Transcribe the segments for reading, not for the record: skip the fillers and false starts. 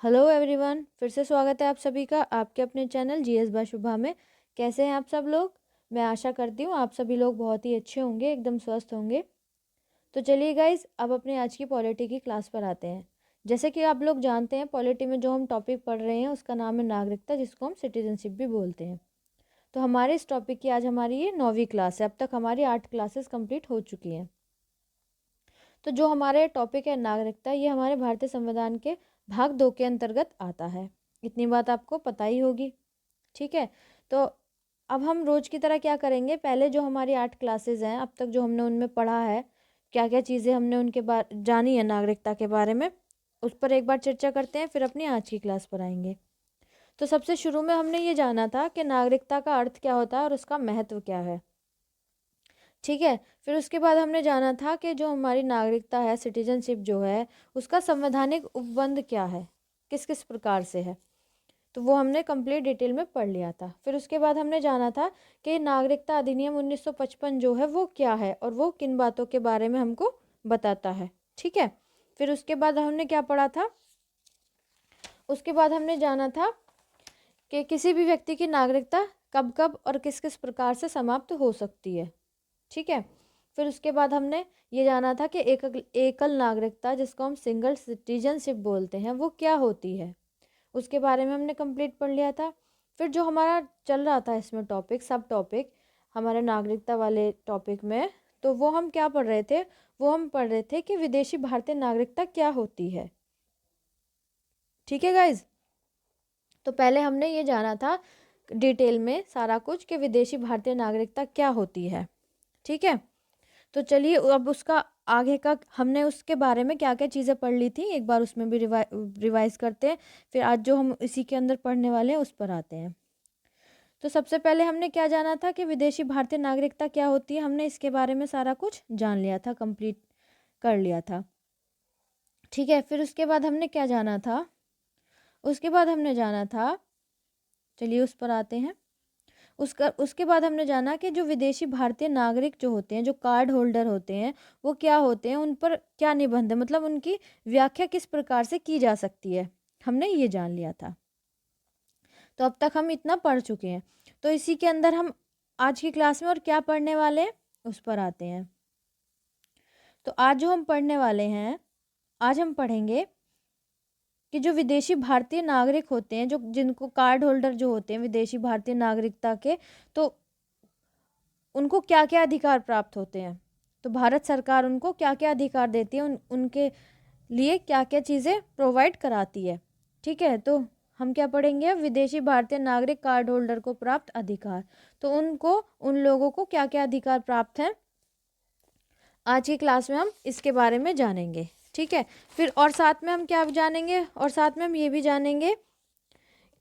Hello everyone, फिर से स्वागत है आप सभी का आपके अपने चैनल जीएस बाय शुभा में। कैसे हैं आप सब लोग? मैं आशा करती हूँ आप सभी लोग बहुत ही अच्छे होंगे, एकदम स्वस्थ होंगे। तो चलिए गाइज, अब अपने आज की पॉलिटी की क्लास पर आते हैं। जैसे कि आप लोग जानते हैं, पॉलिटी में जो हम टॉपिक पढ़ रहे हैं उसका नाम है नागरिकता, जिसको हम सिटीजनशिप भी बोलते हैं। तो हमारे इस टॉपिक की आज हमारी ये 9वीं क्लास है। अब तक हमारी 8 क्लासेस कंप्लीट हो चुकी हैं। तो जो हमारे टॉपिक है नागरिकता, ये हमारे भारतीय संविधान के भाग 2 के अंतर्गत आता है। इतनी बात आपको पता ही होगी। ठीक है, तो अब हम रोज की तरह क्या करेंगे, पहले जो हमारी 8 क्लासेस हैं अब तक जो हमने उनमें पढ़ा है, क्या क्या चीज़ें हमने उनके बारे जानी है नागरिकता के बारे में, उस पर एक बार चर्चा करते हैं, फिर अपनी आज की क्लास पर आएंगे। तो सबसे शुरू में हमने ये जाना था कि नागरिकता का अर्थ क्या होता है और उसका महत्व क्या है। ठीक है, फिर उसके बाद हमने जाना था कि जो हमारी नागरिकता है, सिटीजनशिप जो है, उसका संवैधानिक उपबंध क्या है, किस किस प्रकार से है। तो वो हमने कंप्लीट डिटेल में पढ़ लिया था। फिर उसके बाद हमने जाना था कि नागरिकता अधिनियम 1955 जो है वो क्या है और वो किन बातों के बारे में हमको बताता है। ठीक है, फिर उसके बाद हमने क्या पढ़ा था, उसके बाद हमने जाना था कि किसी भी व्यक्ति की नागरिकता कब कब और किस किस प्रकार से समाप्त हो सकती है। ठीक है, फिर उसके बाद हमने ये जाना था कि एकल नागरिकता, जिसको हम सिंगल सिटीजनशिप बोलते हैं, वो क्या होती है, उसके बारे में हमने कंप्लीट पढ़ लिया था। फिर जो हमारा चल रहा था इसमें टॉपिक, सब टॉपिक हमारे नागरिकता वाले टॉपिक में, तो वो हम क्या पढ़ रहे थे, वो हम पढ़ रहे थे कि विदेशी भारतीय नागरिकता क्या होती है। ठीक है गाइज, तो पहले हमने ये जाना था डिटेल में सारा कुछ कि विदेशी भारतीय नागरिकता क्या होती है। ठीक है, तो चलिए अब उसका आगे का हमने उसके बारे में क्या क्या चीज़ें पढ़ ली थी, एक बार उसमें भी रिवाइज करते हैं। फिर आज जो हम इसी के अंदर पढ़ने वाले हैं उस पर आते हैं। तो सबसे पहले हमने क्या जाना था कि विदेशी भारतीय नागरिकता क्या होती है, हमने इसके बारे में सारा कुछ जान लिया था, कंप्लीट कर लिया था। ठीक है, फिर उसके बाद हमने क्या जाना था, उसके बाद हमने जाना था, चलिए उस पर आते हैं। उसके बाद हमने जाना कि जो विदेशी भारतीय नागरिक जो होते हैं, जो कार्ड होल्डर होते हैं, वो क्या होते हैं, उन पर क्या निबंध है, मतलब उनकी व्याख्या किस प्रकार से की जा सकती है, हमने ये जान लिया था। तो अब तक हम इतना पढ़ चुके हैं। तो इसी के अंदर हम आज की क्लास में और क्या पढ़ने वाले हैं उस पर आते हैं। तो आज जो हम पढ़ने वाले हैं, आज हम पढ़ेंगे कि जो विदेशी भारतीय नागरिक होते हैं, जो जिनको कार्ड होल्डर जो होते हैं विदेशी भारतीय नागरिकता के, तो उनको क्या क्या अधिकार प्राप्त होते हैं। तो भारत सरकार उनको क्या क्या अधिकार देती है, उनके लिए क्या क्या चीज़ें प्रोवाइड कराती है। ठीक है, तो हम क्या पढ़ेंगे अब, विदेशी भारतीय नागरिक कार्ड होल्डर को प्राप्त अधिकार। तो उनको, उन लोगों को क्या क्या अधिकार प्राप्त हैं, आज की क्लास में हम इसके बारे में जानेंगे। ठीक है, फिर और साथ में हम क्या जानेंगे, और साथ में हम ये भी जानेंगे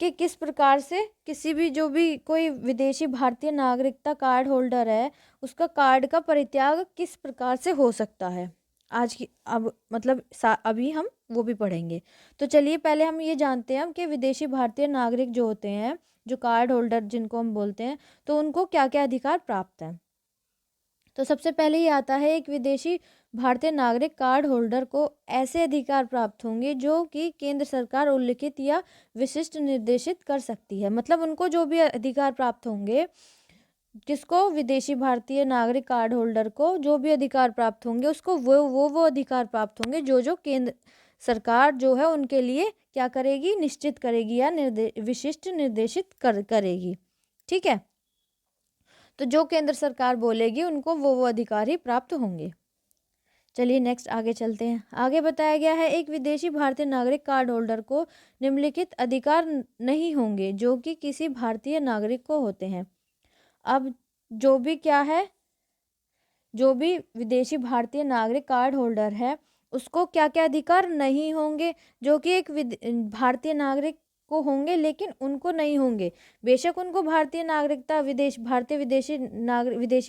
कि किस प्रकार से किसी भी, जो भी कोई विदेशी भारतीय नागरिकता कार्ड होल्डर है, उसका कार्ड का परित्याग किस प्रकार से हो सकता है। आज की अब मतलब अभी हम वो भी पढ़ेंगे। तो चलिए पहले हम ये जानते हैं हम कि विदेशी भारतीय नागरिक जो होते हैं, जो कार्ड होल्डर जिनको हम बोलते हैं, तो उनको क्या क्या अधिकार प्राप्त हैं। तो सबसे पहले ये आता है, एक विदेशी भारतीय नागरिक कार्ड होल्डर को ऐसे अधिकार प्राप्त होंगे जो कि केंद्र सरकार उल्लिखित या विशिष्ट निर्देशित कर सकती है। मतलब उनको जो भी अधिकार प्राप्त होंगे, किसको, विदेशी भारतीय नागरिक कार्ड होल्डर को जो भी अधिकार प्राप्त होंगे, उसको वो अधिकार प्राप्त होंगे जो जो केंद्र सरकार जो है उनके लिए क्या करेगी, निश्चित करेगी या विशिष्ट निर्देशित करेगी। ठीक है, तो जो केंद्र सरकार बोलेगी उनको वो अधिकार ही प्राप्त होंगे। चलिए नेक्स्ट आगे चलते हैं। आगे बताया गया है, एक विदेशी भारतीय नागरिक कार्ड होल्डर को निम्नलिखित अधिकार नहीं होंगे जो कि किसी भारतीय नागरिक को होते हैं। अब जो भी क्या है, जो भी विदेशी भारतीय नागरिक कार्ड होल्डर है, उसको क्या क्या अधिकार नहीं होंगे जो कि एक भारतीय नागरिक को होंगे, लेकिन उनको नहीं होंगे। बेशक उनको भारतीय नागरिकता, विदेशी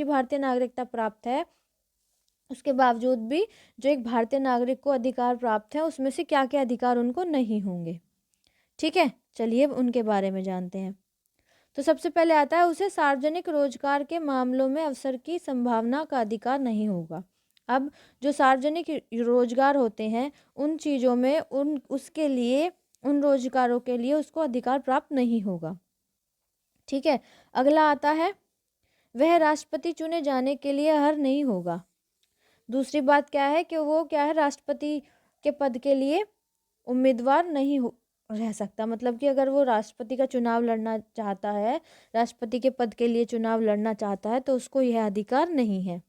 भारतीय नागरिकता प्राप्त है, उसके बावजूद भी जो एक भारतीय नागरिक को अधिकार प्राप्त है, उसमें से क्या क्या अधिकार उनको नहीं होंगे। ठीक है, चलिए उनके बारे में जानते हैं। तो सबसे पहले आता है, उसे सार्वजनिक रोजगार के मामलों में अवसर की संभावना का अधिकार नहीं होगा। अब जो सार्वजनिक रोजगार होते हैं, उन चीज़ों में उसके लिए उन रोजगारों के लिए उसको अधिकार प्राप्त नहीं होगा। ठीक है, अगला आता है वह राष्ट्रपति चुने जाने के लिए अर्ह नहीं होगा। दूसरी बात क्या है कि वो क्या है, राष्ट्रपति के पद के लिए उम्मीदवार नहीं हो रह सकता। मतलब कि अगर वो राष्ट्रपति का चुनाव लड़ना चाहता है, राष्ट्रपति के पद के लिए चुनाव लड़ना चाहता है, तो उसको यह अधिकार नहीं है।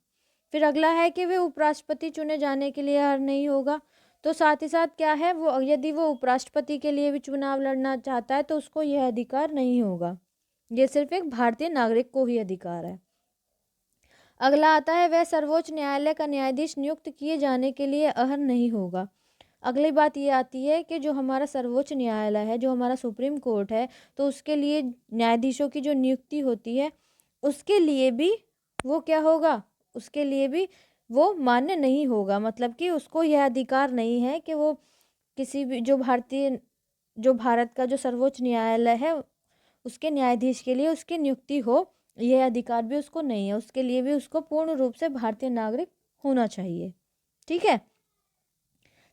फिर अगला है कि वे उपराष्ट्रपति चुने जाने के लिए अर्ह नहीं होगा। तो साथ ही साथ क्या है, वो यदि वो उपराष्ट्रपति के लिए भी चुनाव लड़ना चाहता है तो उसको यह अधिकार नहीं होगा। ये सिर्फ एक भारतीय नागरिक को ही अधिकार है। अगला आता है वह सर्वोच्च न्यायालय का न्यायाधीश नियुक्त किए जाने के लिए अर्ह नहीं होगा। अगली बात ये आती है कि जो हमारा सर्वोच्च न्यायालय है, जो हमारा सुप्रीम कोर्ट है, तो उसके लिए न्यायाधीशों की जो नियुक्ति होती है उसके लिए भी वो क्या होगा, उसके लिए भी वो मान्य नहीं होगा। मतलब कि उसको यह अधिकार नहीं है कि वो किसी भी जो भारत का जो सर्वोच्च न्यायालय है उसके न्यायाधीश के लिए उसकी नियुक्ति हो, यह अधिकार भी उसको नहीं है। उसके लिए भी उसको पूर्ण रूप से भारतीय नागरिक होना चाहिए। ठीक है,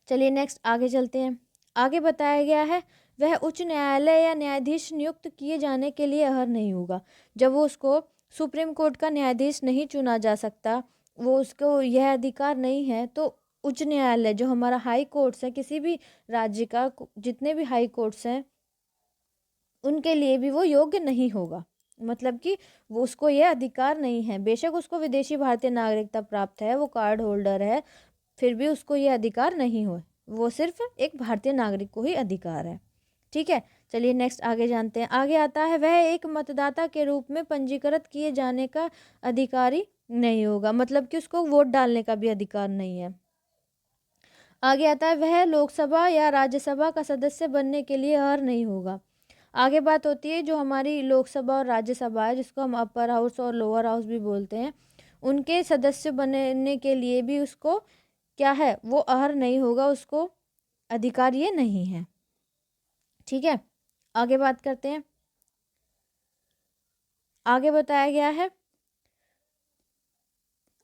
चलिए नेक्स्ट आगे चलते हैं। आगे बताया गया है वह उच्च न्यायालय या न्यायाधीश नियुक्त किए जाने के लिए अर्ह नहीं होगा। जब वो उसको सुप्रीम कोर्ट का न्यायाधीश नहीं चुना जा सकता, वो उसको यह अधिकार नहीं है, तो उच्च न्यायालय जो हमारा हाई कोर्ट्स है, किसी भी राज्य का जितने भी हाई कोर्ट्स हैं उनके लिए भी वो योग्य नहीं होगा। मतलब कि वो उसको ये अधिकार नहीं है। बेशक उसको विदेशी भारतीय नागरिकता प्राप्त है, वो कार्ड होल्डर है, फिर भी उसको ये अधिकार नहीं हो। वो सिर्फ एक भारतीय नागरिक को ही अधिकार है। ठीक है, चलिए नेक्स्ट आगे जानते हैं। आगे आता है वह एक मतदाता के रूप में पंजीकृत किए जाने का अधिकारी नहीं होगा। मतलब कि उसको वोट डालने का भी अधिकार नहीं है। आगे आता है वह लोकसभा या राज्यसभा का सदस्य बनने के लिए अर्ह नहीं होगा। आगे बात होती है जो हमारी लोकसभा और राज्यसभा है, जिसको हम अपर हाउस और लोअर हाउस भी बोलते हैं, उनके सदस्य बनने के लिए भी उसको क्या है, वो अर्ह नहीं होगा, उसको अधिकार ये नहीं है। ठीक है, आगे बात करते हैं। आगे बताया गया है,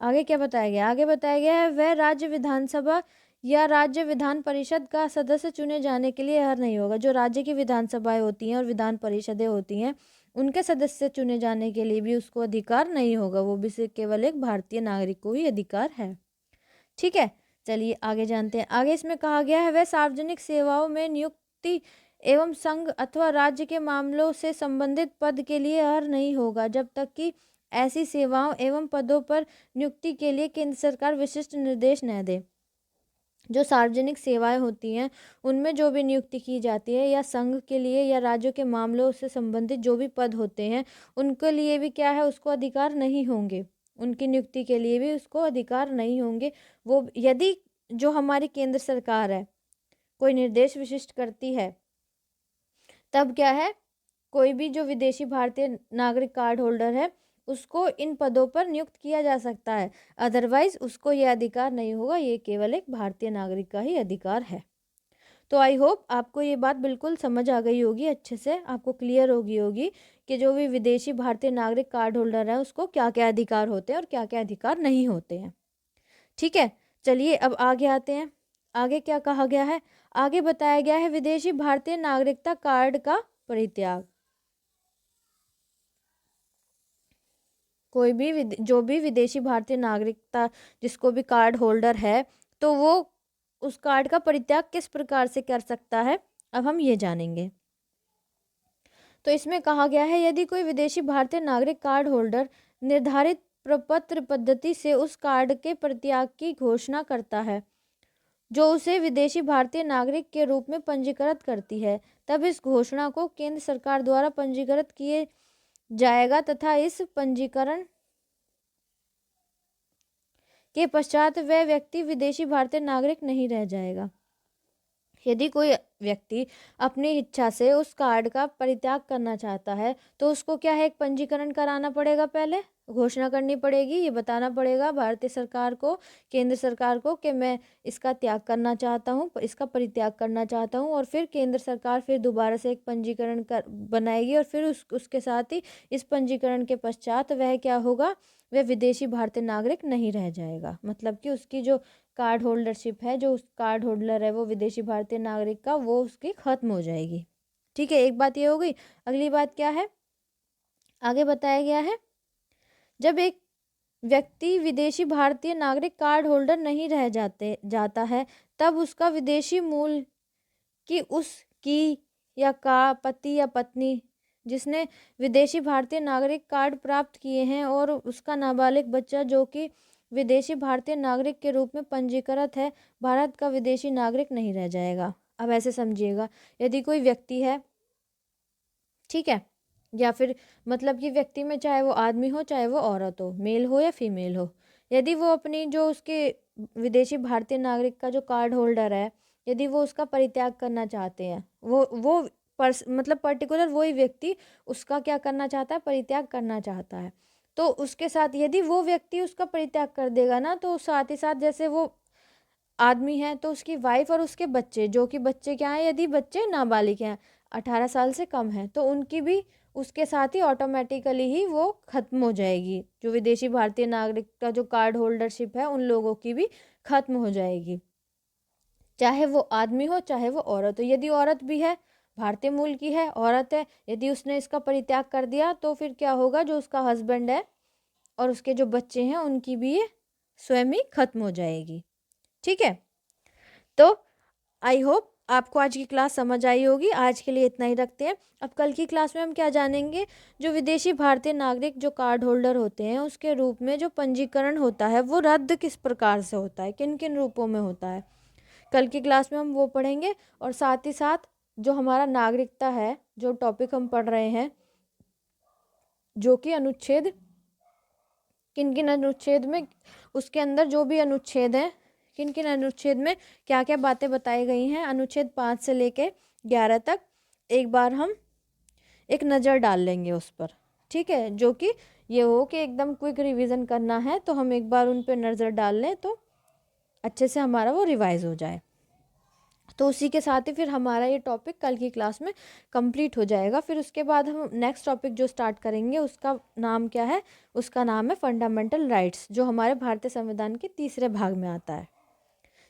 आगे क्या बताया गया, आगे बताया गया है वह राज्य विधानसभा या राज्य विधान परिषद का सदस्य चुने जाने के लिए अर्ह नहीं होगा। जो राज्य की विधानसभाएं होती हैं और विधान परिषदें होती हैं, उनके सदस्य चुने जाने के लिए भी उसको अधिकार नहीं होगा। वो भी सिर्फ केवल एक भारतीय नागरिक को ही अधिकार है। ठीक है, चलिए आगे जानते हैं। आगे इसमें कहा गया है वह सार्वजनिक सेवाओं में नियुक्ति एवं संघ अथवा राज्य के मामलों से संबंधित पद के लिए अर्ह नहीं होगा, जब तक कि ऐसी सेवाओं एवं पदों पर नियुक्ति के लिए केंद्र सरकार विशिष्ट निर्देश न दे। जो सार्वजनिक सेवाएं होती हैं उनमें जो भी नियुक्ति की जाती है, या संघ के लिए या राज्यों के मामलों से संबंधित जो भी पद होते हैं, उनके लिए भी क्या है, उसको अधिकार नहीं होंगे। उनकी नियुक्ति के लिए भी उसको अधिकार नहीं होंगे। वो यदि जो हमारी केंद्र सरकार है कोई निर्देश विशिष्ट करती है, तब क्या है, कोई भी जो विदेशी भारतीय नागरिक कार्ड होल्डर है उसको इन पदों पर नियुक्त किया जा सकता है। अदरवाइज उसको ये अधिकार नहीं होगा। ये केवल एक भारतीय नागरिक का ही अधिकार है। तो आई होप आपको ये बात बिल्कुल समझ आ गई होगी, अच्छे से आपको क्लियर होगी कि जो भी विदेशी भारतीय नागरिक कार्ड होल्डर है उसको क्या क्या अधिकार होते हैं और क्या क्या अधिकार नहीं होते हैं। ठीक है, चलिए अब आगे आते हैं। आगे क्या कहा गया है, आगे बताया गया है विदेशी भारतीय नागरिकता कार्ड का परित्याग। कोई भी जो भी विदेशी भारतीय नागरिकता जिसको भी कार्ड होल्डर है, तो वो उस कार्ड का परित्याग किस प्रकार से कर सकता है, अब हम ये जानेंगे। तो इसमें कहा गया है यदि कोई विदेशी भारतीय नागरिक कार्ड होल्डर निर्धारित प्रपत्र पद्धति से उस कार्ड के परित्याग की घोषणा करता है जो उसे विदेशी भारतीय नागरिक के रूप में पंजीकृत करती है, तब इस घोषणा को केंद्र सरकार द्वारा पंजीकृत किए जाएगा तथा इस पंजीकरण के पश्चात वह व्यक्ति विदेशी भारतीय नागरिक नहीं रह जाएगा। यदि कोई व्यक्ति अपनी इच्छा से उस कार्ड का परित्याग करना चाहता है तो उसको क्या है, एक पंजीकरण कराना पड़ेगा, पहले घोषणा करनी पड़ेगी, ये बताना पड़ेगा भारतीय सरकार को, केंद्र सरकार को कि मैं इसका त्याग करना चाहता हूँ, इसका परित्याग करना चाहता हूँ। और फिर केंद्र सरकार फिर दोबारा से एक पंजीकरण बनाएगी और फिर उसके साथ ही इस पंजीकरण के पश्चात वह क्या होगा, वह विदेशी भारतीय नागरिक नहीं रह जाएगा। मतलब कि उसकी जो कार्ड होल्डरशिप है, जो उस कार्ड होल्डर है वो विदेशी भारतीय नागरिक का, वो उसकी खत्म हो जाएगी। ठीक है, एक बात ये हो गई। अगली बात क्या है, आगे बताया गया है, जब एक व्यक्ति विदेशी भारतीय नागरिक कार्ड होल्डर नहीं रह जाता है, तब उसका विदेशी मूल की उसकी या का पति या पत्नी जिसने विदेशी भारतीय नागरिक कार्ड प्राप्त किए हैं और उसका नाबालिग बच्चा जो कि विदेशी भारतीय नागरिक के रूप में पंजीकृत है, भारत का विदेशी नागरिक नहीं रह जाएगा। अब ऐसे समझिएगा, यदि कोई व्यक्ति है, ठीक है, या फिर मतलब कि व्यक्ति में चाहे वो आदमी हो चाहे वो औरत हो, मेल हो या फीमेल हो, यदि वो अपनी जो उसके विदेशी भारतीय नागरिक का जो कार्ड होल्डर है, यदि वो उसका परित्याग करना चाहते हैं, वो मतलब पर्टिकुलर वही व्यक्ति उसका क्या करना चाहता है, परित्याग करना चाहता है, तो उसके साथ यदि वो व्यक्ति उसका परित्याग कर देगा ना, तो साथ ही साथ जैसे वो आदमी है तो उसकी वाइफ और उसके बच्चे, जो कि बच्चे क्या हैं, यदि बच्चे नाबालिग हैं, 18 साल से कम है, तो उनकी भी उसके साथ ही ऑटोमेटिकली ही वो खत्म हो जाएगी। जो विदेशी भारतीय नागरिक का जो कार्ड होल्डरशिप है, उन लोगों की भी खत्म हो जाएगी, चाहे वो आदमी हो चाहे वो औरत हो। यदि औरत भी है, भारतीय मूल की है, औरत है, यदि उसने इसका परित्याग कर दिया, तो फिर क्या होगा, जो उसका हस्बैंड है और उसके जो बच्चे हैं, उनकी भी ये स्वयं ही खत्म हो जाएगी। ठीक है, तो आई होप आपको आज की क्लास समझ आई होगी। आज के लिए इतना ही रखते हैं। अब कल की क्लास में हम क्या जानेंगे, जो विदेशी भारतीय नागरिक जो कार्ड होल्डर होते हैं, उसके रूप में जो पंजीकरण होता है वो रद्द किस प्रकार से होता है, किन किन रूपों में होता है, कल की क्लास में हम वो पढ़ेंगे। और साथ ही साथ जो हमारा नागरिकता है, जो टॉपिक हम पढ़ रहे हैं, जो कि अनुच्छेद, किन किन अनुच्छेद में, उसके अंदर जो भी अनुच्छेद हैं, किन किन अनुच्छेद में क्या क्या बातें बताई गई हैं, अनुच्छेद 5 से लेके 11 तक एक बार हम एक नज़र डाल लेंगे उस पर। ठीक है, जो कि ये हो कि एकदम क्विक रिवीजन करना है, तो हम एक बार उन पर नज़र डाल लें तो अच्छे से हमारा वो रिवाइज हो जाए। तो उसी के साथ ही फिर हमारा ये टॉपिक कल की क्लास में कंप्लीट हो जाएगा। फिर उसके बाद हम नेक्स्ट टॉपिक जो स्टार्ट करेंगे उसका नाम क्या है, उसका नाम है फंडामेंटल राइट्स, जो हमारे भारतीय संविधान के तीसरे भाग में आता है।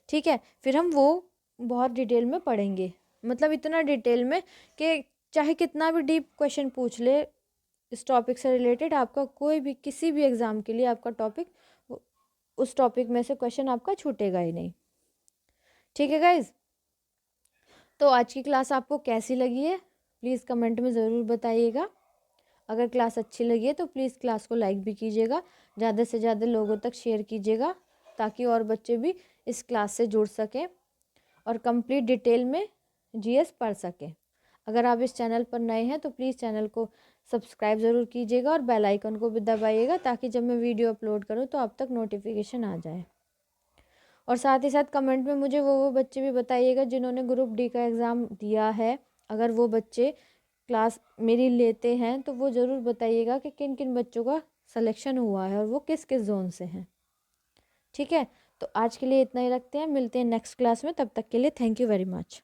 ठीक है, फिर हम वो बहुत डिटेल में पढ़ेंगे, मतलब इतना डिटेल में कि चाहे कितना भी डीप क्वेश्चन पूछ ले इस टॉपिक से रिलेटेड, आपका कोई भी किसी भी एग्ज़ाम के लिए आपका टॉपिक, उस टॉपिक में से क्वेश्चन आपका छूटेगा ही नहीं। ठीक है गाइज, तो आज की क्लास आपको कैसी लगी है प्लीज़ कमेंट में ज़रूर बताइएगा। अगर क्लास अच्छी लगी है तो प्लीज़ क्लास को लाइक भी कीजिएगा, ज़्यादा से ज़्यादा लोगों तक शेयर कीजिएगा, ताकि और बच्चे भी इस क्लास से जुड़ सकें और कंप्लीट डिटेल में जीएस पढ़ सकें। अगर आप इस चैनल पर नए हैं तो प्लीज़ चैनल को सब्सक्राइब ज़रूर कीजिएगा और बेल आइकन को भी दबाइएगा, ताकि जब मैं वीडियो अपलोड करूँ तो आप तक नोटिफिकेशन आ जाए। और साथ ही साथ कमेंट में मुझे वो बच्चे भी बताइएगा जिन्होंने ग्रुप डी का एग्ज़ाम दिया है। अगर वो बच्चे क्लास मेरी लेते हैं तो वो ज़रूर बताइएगा कि किन किन बच्चों का सिलेक्शन हुआ है और वो किस किस जोन से हैं। ठीक है, तो आज के लिए इतना ही रखते हैं, मिलते हैं नेक्स्ट क्लास में, तब तक के लिए थैंक यू वेरी मच।